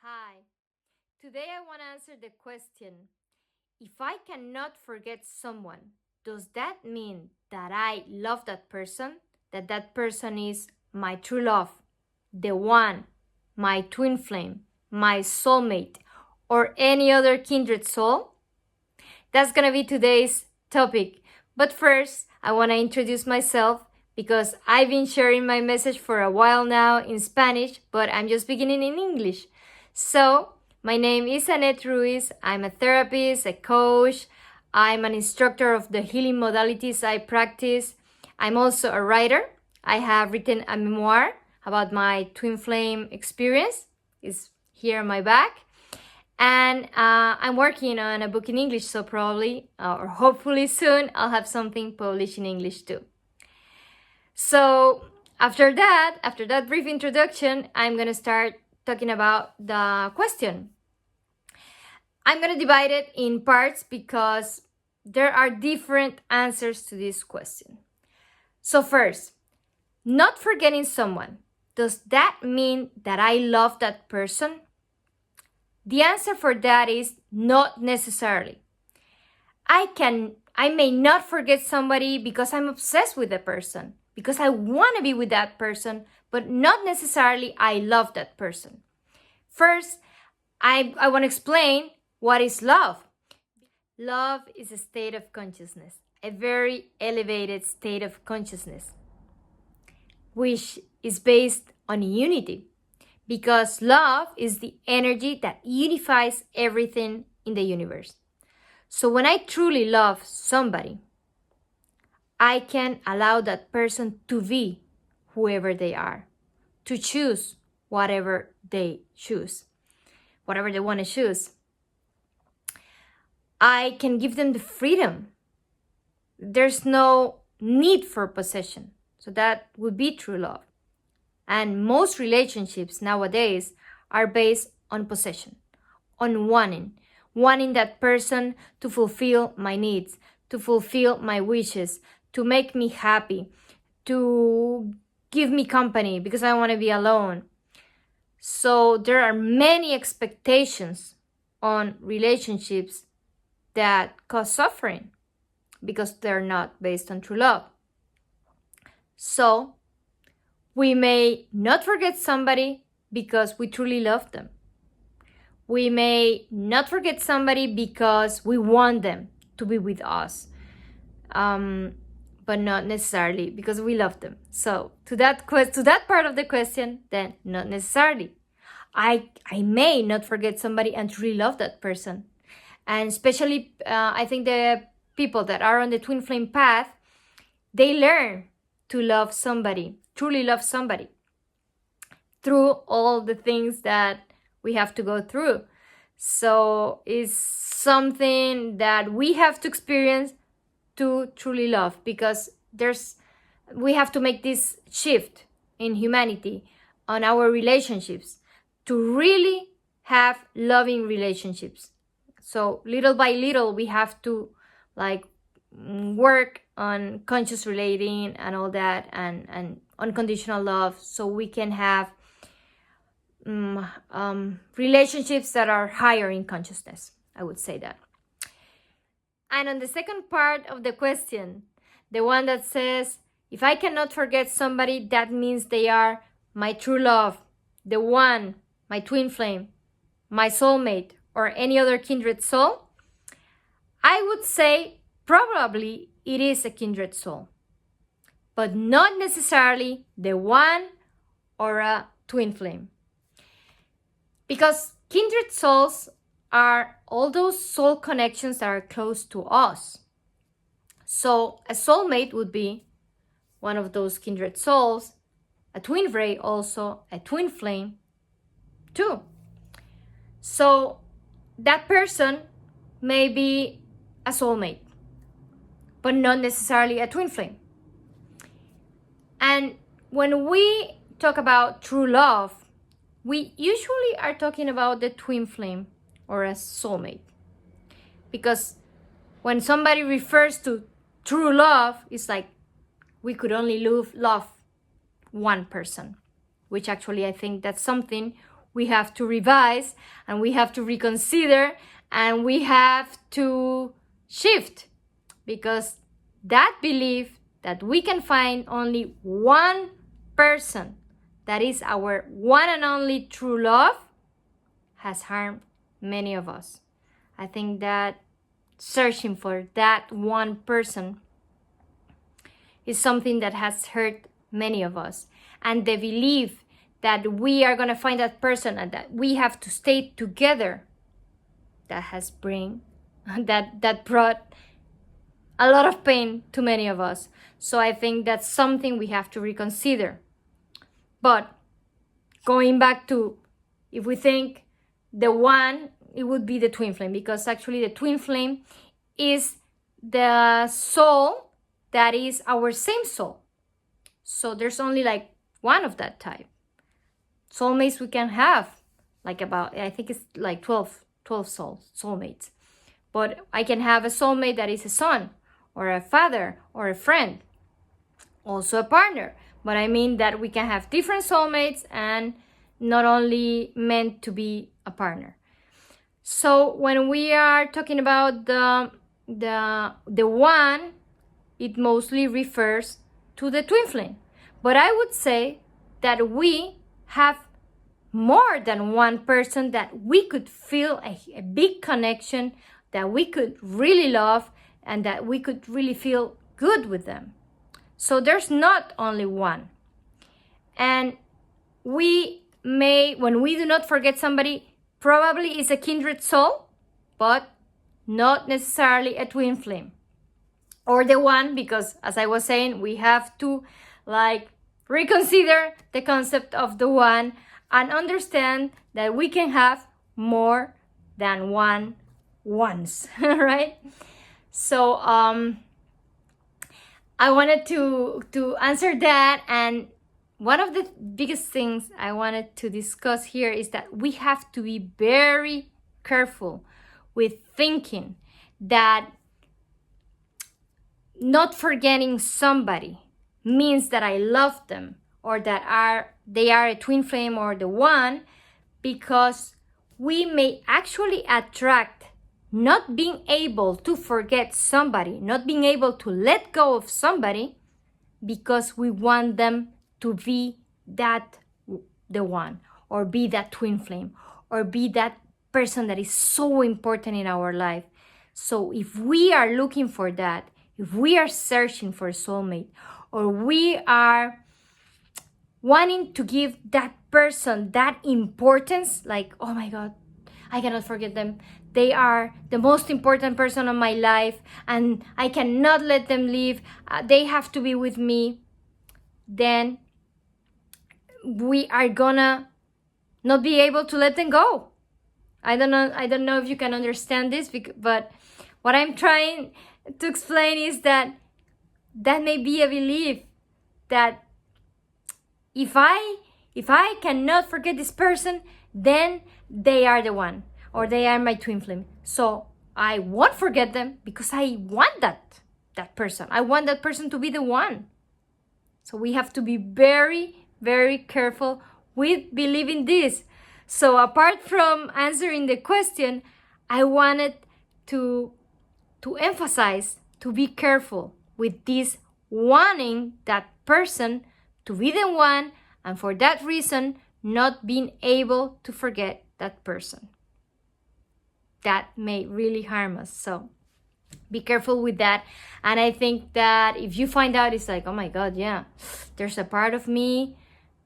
Hi. Today I want to answer the question, if I cannot forget someone, does that mean that I love that person? That that person is my true love, the one, my twin flame, my soulmate, or any other kindred soul? That's gonna be today's topic. But first, I want to introduce myself because I've been sharing my message for a while now in Spanish, but I'm just beginning in English. So, my name is Annette Ruiz. I'm a therapist, a coach. I'm an instructor of the healing modalities I practice. I'm also a writer. I have written a memoir about my twin flame experience. It's here on my back. And I'm working on a book in English, so probably or hopefully soon I'll have something published in English too. So after that brief introduction, I'm gonna start talking about the question. I'm gonna divide it in parts because there are different answers to this question. So first, not forgetting someone, does that mean that I love that person? The answer for that is not necessarily. I may not forget somebody because I'm obsessed with the person, because I want to be with that person, but not necessarily I love that person. First, I want to explain what is love. Love is a state of consciousness, a very elevated state of consciousness, which is based on unity. Because love is the energy that unifies everything in the universe. So when I truly love somebody, I can allow that person to be whoever they are, to choose whatever they choose, whatever they want to choose. I can give them the freedom. There's no need for possession. So that would be true love. And most relationships nowadays are based on possession, on wanting that person to fulfill my needs, to fulfill my wishes, to make me happy, to give me company because I want to be alone. So there are many expectations on relationships that cause suffering because they're not based on true love. So we may not forget somebody because we truly love them. We may not forget somebody because we want them to be with us, but not necessarily because we love them. So to that part of the question, then not necessarily. I may not forget somebody and truly love that person. And especially, I think the people that are on the twin flame path, they learn to love somebody, truly love somebody, through all the things that we have to go through. So it's something that we have to experience to truly love, because we have to make this shift in humanity on our relationships to really have loving relationships. So little by little, we have to work on conscious relating and all that, and unconditional love, so we can have relationships that are higher in consciousness, I would say that. And on the second part of the question, the one that says, if I cannot forget somebody, that means they are my true love, the one, my twin flame, my soulmate, or any other kindred soul, I would say probably it is a kindred soul, but not necessarily the one or a twin flame. Because kindred souls are all those soul connections that are close to us. So a soulmate would be one of those kindred souls, a twin ray also, a twin flame too. So that person may be a soulmate, but not necessarily a twin flame. And when we talk about true love, we usually are talking about the twin flame or a soulmate. Because when somebody refers to true love, it's like we could only love one person, which actually I think that's something we have to revise, and we have to reconsider, and we have to shift, because that belief that we can find only one person that is our one and only true love has harmed many of us. I think that searching for that one person is something that has hurt many of us. And the belief that we are going to find that person and that we have to stay together, that brought a lot of pain to many of us. So I think that's something we have to reconsider. But going back to, if we think the one, it would be the twin flame, because actually the twin flame is the soul that is our same soul. So there's only like one of that type. Soulmates we can have like about, I think it's like 12 soulmates. But I can have a soulmate that is a son or a father or a friend, also a partner. But I mean that we can have different soulmates and not only meant to be a partner. So when we are talking about the one, it mostly refers to the twin flame. But I would say that we have more than one person that we could feel a big connection, that we could really love, and that we could really feel good with them. So there's not only one. And we may, when we do not forget somebody, probably is a kindred soul, but not necessarily a twin flame. Or the one, because as I was saying, we have to like reconsider the concept of the one and understand that we can have more than one once, right? So I wanted to answer that, and one of the biggest things I wanted to discuss here is that we have to be very careful with thinking that not forgetting somebody means that I love them or that they are a twin flame or the one, because we may actually attract not being able to forget somebody, not being able to let go of somebody, because we want them to be that the one, or be that twin flame, or be that person that is so important in our life. So if we are looking for that, if we are searching for a soulmate, or we are wanting to give that person that importance, like, oh my God, I cannot forget them. They are the most important person in my life and I cannot let them leave. They have to be with me. Then we are gonna not be able to let them go. I don't know if you can understand this, but what I'm trying to explain is that may be a belief that if I cannot forget this person, then they are the one, or they are my twin flame. So I won't forget them because I want that person. I want that person to be the one. So we have to be very, very careful with believing this. So apart from answering the question, I wanted to emphasize to be careful with this wanting that person to be the one, and for that reason not being able to forget that person. That may really harm us. So be careful with that. And I think that if you find out, it's like, oh my God, yeah, there's a part of me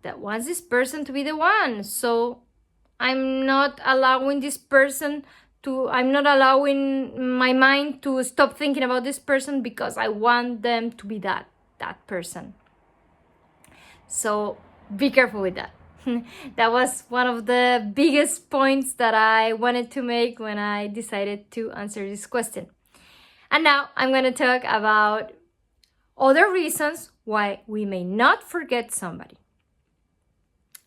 that wants this person to be the one. So I'm not allowing I'm not allowing my mind to stop thinking about this person because I want them to be that person. So be careful with that. That was one of the biggest points that I wanted to make when I decided to answer this question. And now I'm going to talk about other reasons why we may not forget somebody.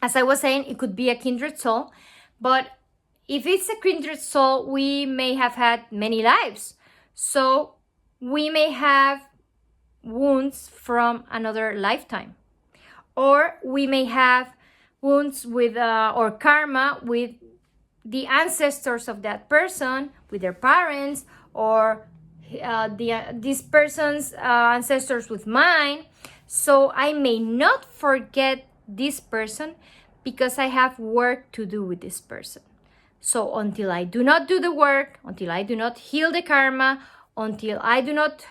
As I was saying, it could be a kindred soul, but if it's a kindred soul, we may have had many lives. So we may have wounds from another lifetime. Or we may have wounds with or karma with the ancestors of that person, with their parents, or this person's ancestors with mine. So I may not forget this person because I have work to do with this person. So until I do not do the work, until I do not heal the karma, until I do not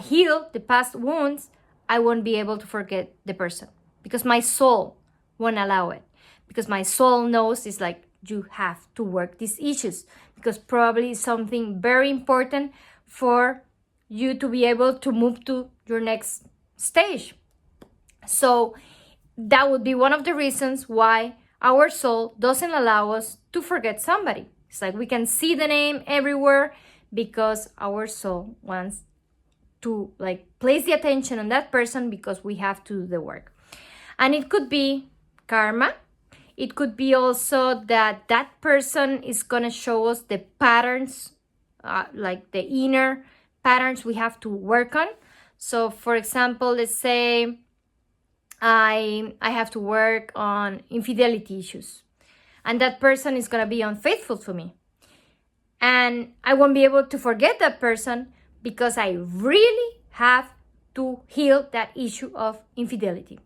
heal the past wounds, I won't be able to forget the person because my soul won't allow it. Because my soul knows it's like you have to work these issues because probably it's something very important for you to be able to move to your next stage. So that would be one of the reasons why our soul doesn't allow us to forget somebody. It's like we can see the name everywhere because our soul wants to like place the attention on that person because we have to do the work. And it could be karma. It could be also that that person is going to show us the patterns, like the inner patterns we have to work on. So for example, let's say I have to work on infidelity issues, and that person is going to be unfaithful to me. And I won't be able to forget that person because I really have to heal that issue of infidelity.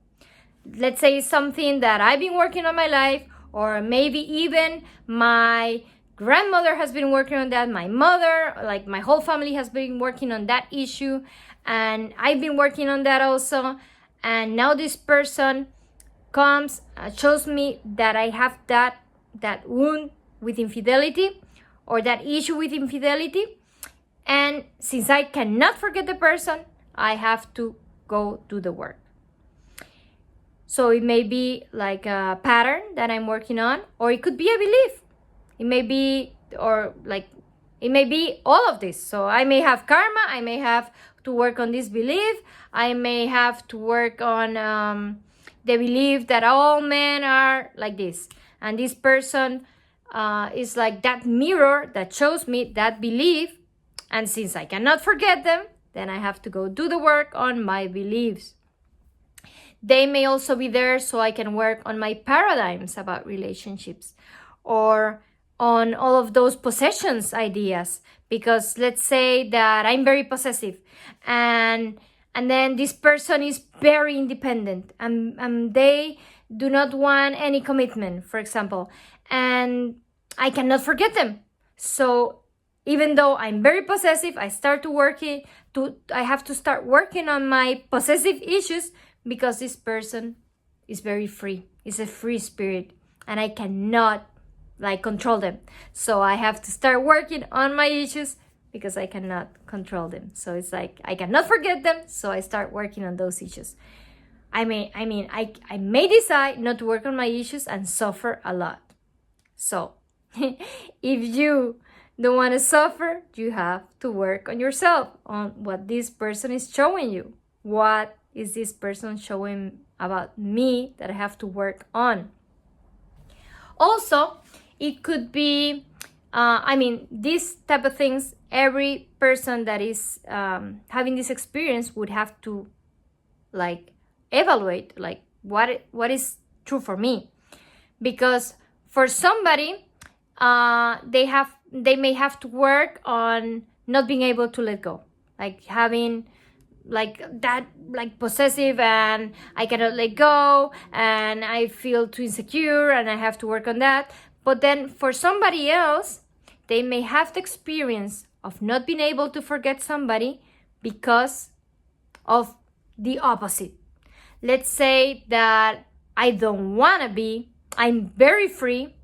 Let's say it's something that I've been working on my life, or maybe even my grandmother has been working on that, my mother, like my whole family has been working on that issue, and I've been working on that also. And now this person comes, shows me that I have that wound with infidelity or that issue with infidelity. And since I cannot forget the person, I have to go do the work. So it may be like a pattern that I'm working on, or it could be a belief. It may be, or like, it may be all of this. So I may have karma, I may have to work on this belief, I may have to work on the belief that all men are like this. And this person is like that mirror that shows me that belief. And since I cannot forget them, then I have to go do the work on my beliefs. They may also be there so I can work on my paradigms about relationships or on all of those possessions ideas. Because let's say that I'm very possessive and then this person is very independent and they do not want any commitment, for example, and I cannot forget them. So even though I'm very possessive, I have to start working on my possessive issues because this person is very free. It's a free spirit and I cannot like control them. So I have to start working on my issues because I cannot control them. So it's like I cannot forget them, so I start working on those issues. I may decide not to work on my issues and suffer a lot. So if you don't want to suffer, you have to work on yourself, on what this person is showing you. What is this person showing about me that I have to work on? Also, it could be, these type of things, every person that is having this experience would have to like evaluate like what is true for me. Because for somebody, they may have to work on not being able to let go, like having like that like possessive and I cannot let go and I feel too insecure and I have to work on that. But then for somebody else, they may have the experience of not being able to forget somebody because of the opposite. Let's say that I'm very free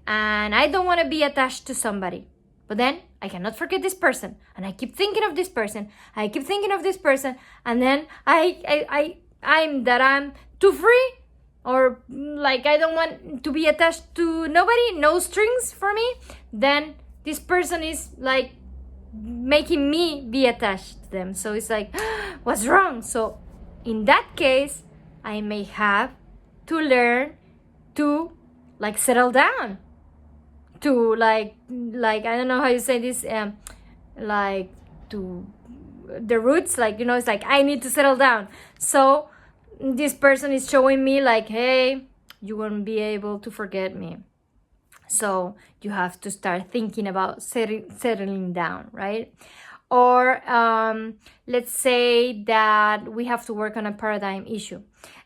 and I don't want to be attached to somebody. But then I cannot forget this person and I keep thinking of this person. And then I'm too free, or like I don't want to be attached to nobody, no strings for me. Then this person is like making me be attached to them. So it's like, what's wrong? So in that case, I may have to learn to like settle down, to like I don't know how you say this, like to the roots, like, you know, it's like I need to settle down. So this person is showing me like, hey, you won't be able to forget me. So you have to start thinking about settling down, right? Or let's say that we have to work on a paradigm issue,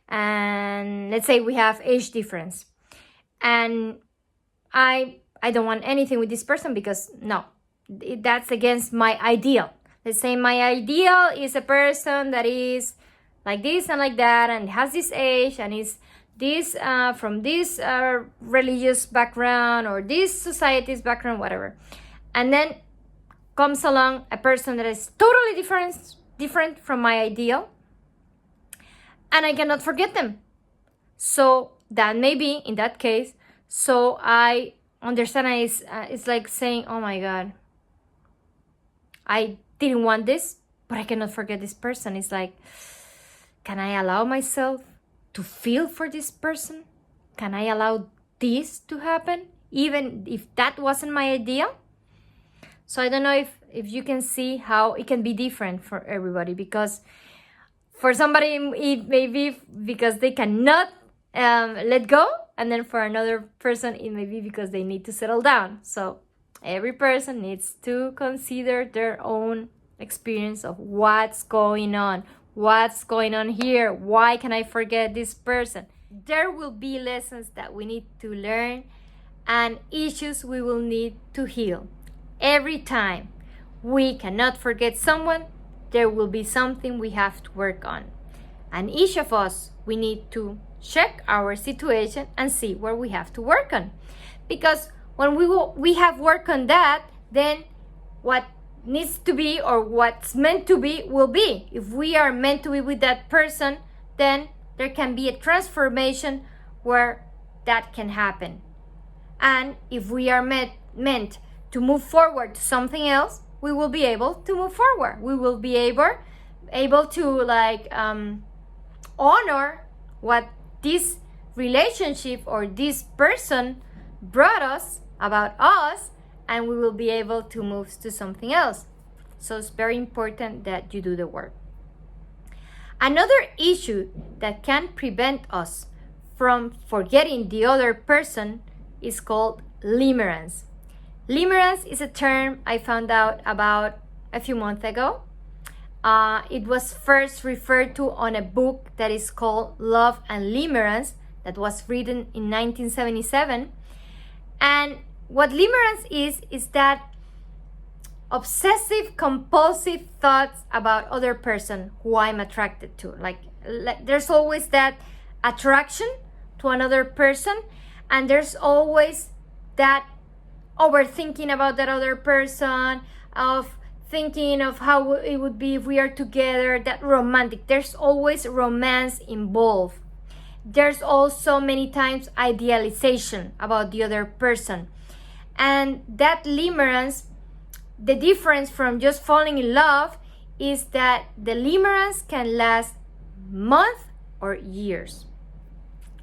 and let's say we have age difference, and I don't want anything with this person because no, that's against my ideal. Let's say my ideal is a person that is like this and like that and has this age and is this from this religious background or this society's background, whatever. And then comes along a person that is totally different from my ideal, and I cannot forget them. So that may be in that case. So I understand it's like saying, oh my God, I didn't want this, but I cannot forget this person. It's like, can I allow myself to feel for this person? Can I allow this to happen, even if that wasn't my idea? So I don't know if you can see how it can be different for everybody, because for somebody it may be because they cannot let go, and then for another person it may be because they need to settle down. So every person needs to consider their own experience of what's going on here. Why can I forget this person? There will be lessons that we need to learn and issues we will need to heal. Every time we cannot forget someone, there will be something we have to work on. And each of us, we need to check our situation and see where we have to work on. Because when we have work on that, then what needs to be or what's meant to be will be. If we are meant to be with that person, then there can be a transformation where that can happen. And if we are meant to move forward to something else, we will be able to move forward. We will be able to honor what this relationship or this person brought us about us, and we will be able to move to something else. So it's very important that you do the work. Another issue that can prevent us from forgetting the other person is called limerence. Limerence is a term I found out about a few months ago. It was first referred to on a book that is called Love and Limerence that was written in 1977. And what limerence is that obsessive compulsive thoughts about other person who I'm attracted to. Like there's always that attraction to another person, and there's always that overthinking about that other person, of thinking of how it would be if we are together, that romantic. There's always romance involved. There's also many times idealization about the other person. And that limerence, the difference from just falling in love is that the limerence can last months or years,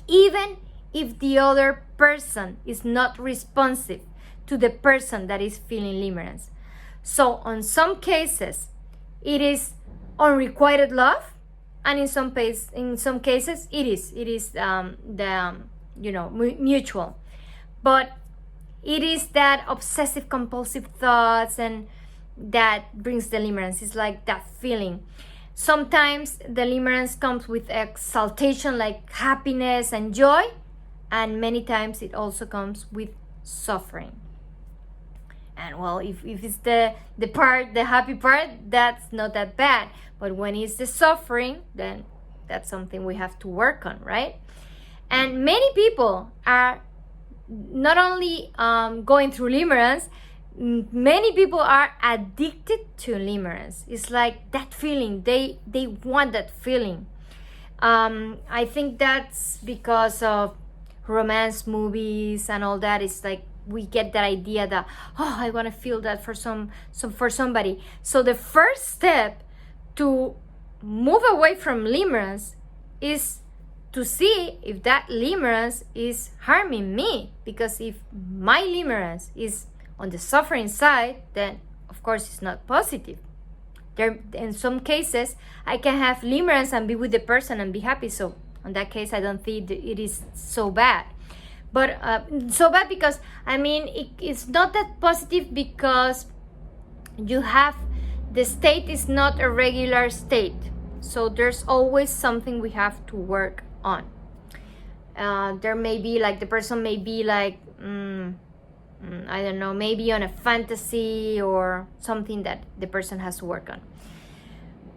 even if the other person is not responsive to the person that is feeling limerence. So on some cases, it is unrequited love, and in some cases, it is mutual. But it is that obsessive compulsive thoughts, and that brings the limerence. It's like that feeling. Sometimes the limerence comes with exaltation, like happiness and joy, and many times it also comes with suffering. And well, if it's the happy part, that's not that bad. But when it's the suffering, then that's something we have to work on, right? And many people are not only going through limerence, many people are addicted to limerence. It's like that feeling. They want that feeling. I think that's because of romance movies and all that. It's like we get that idea that, oh, I want to feel that for somebody. So the first step to move away from limerence is to see if that limerence is harming me. Because if my limerence is on the suffering side, then of course it's not positive. There, in some cases, I can have limerence and be with the person and be happy. So On that case, I don't think it is so bad. But so bad because, I mean, it's not that positive because you have, the state is not a regular state. So there's always something we have to work on. There may be like, the person may be like, I don't know, maybe on a fantasy or something that the person has to work on.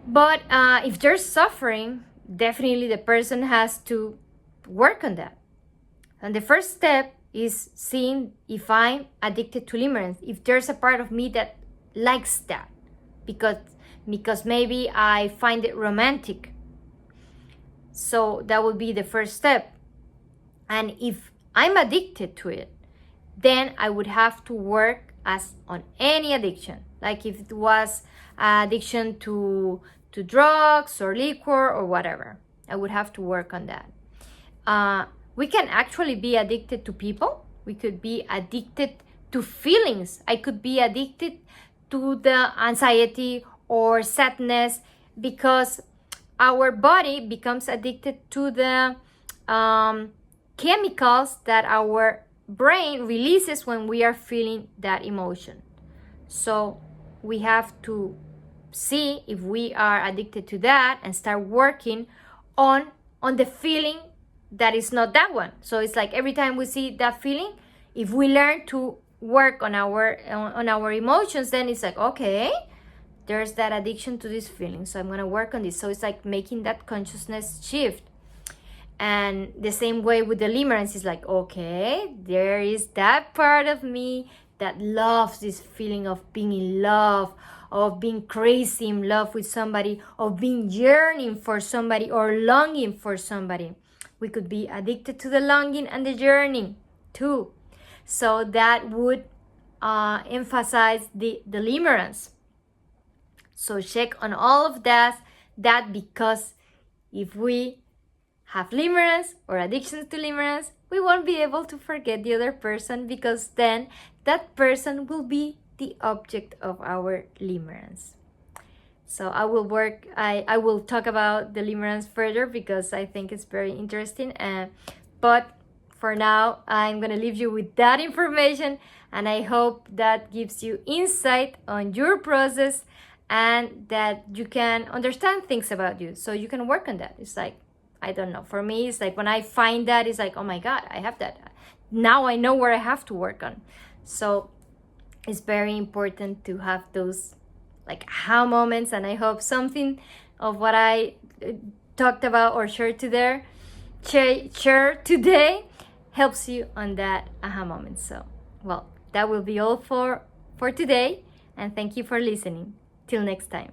But if there's suffering, definitely the person has to work on that. And the first step is seeing if I'm addicted to limerence, if there's a part of me that likes that, because maybe I find it romantic. So that would be the first step. And if I'm addicted to it, then I would have to work as on any addiction. Like if it was addiction to drugs or liquor or whatever, I would have to work on that. We can actually be addicted to people. We could be addicted to feelings. I could be addicted to the anxiety or sadness because our body becomes addicted to the chemicals that our brain releases when we are feeling that emotion. So we have to see if we are addicted to that and start working on the feeling that is not that one. So it's like every time we see that feeling, if we learn to work on our emotions, then it's like, okay, there's that addiction to this feeling, so I'm gonna work on this. So it's like making that consciousness shift. And the same way with the limerence, is like, okay, there is that part of me that loves this feeling of being in love, of being crazy in love with somebody, of being yearning for somebody or longing for somebody. We could be addicted to the longing and the yearning too. So that would emphasize the limerence. So check on all of that because if we have limerence or addictions to limerence, we won't be able to forget the other person, because then that person will be the object of our limerence. So I will talk about the limerence further because I think it's very interesting. But for now, I'm gonna leave you with that information, and I hope that gives you insight on your process and that you can understand things about you, so you can work on that. It's like, I don't know, for me, it's like when I find that, it's like, oh my God, I have that. Now I know where I have to work on. So it's very important to have those like aha moments, and I hope something of what I talked about or shared today helps you on that aha moment. So, well, that will be all for today, and thank you for listening. Till next time.